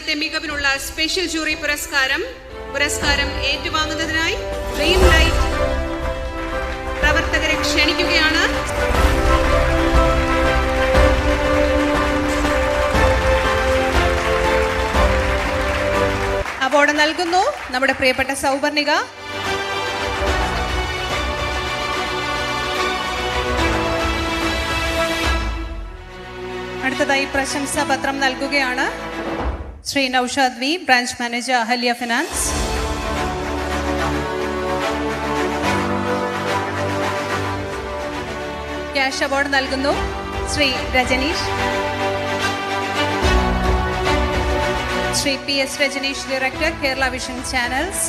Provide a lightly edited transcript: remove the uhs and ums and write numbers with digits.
വർഷത്തെ മികവിനുള്ള special jury പുരസ്കാരം ഏറ്റുവാങ്ങുന്നതിനായി dream light പ്രവർത്തകരെ ക്ഷണിക്കുകയാണ്. അവാർഡ് നൽകുന്നു നമ്മുടെ പ്രിയപ്പെട്ട സൗവർണിക. അടുത്തതായി പ്രശംസാ പത്രം നൽകുകയാണ് Shri Noushad V, branch manager Ahalya finance. Cash award നൽകുന്നു Shri Rajaneesh. Shri P S Rajaneesh, director, Kerala Vision channels.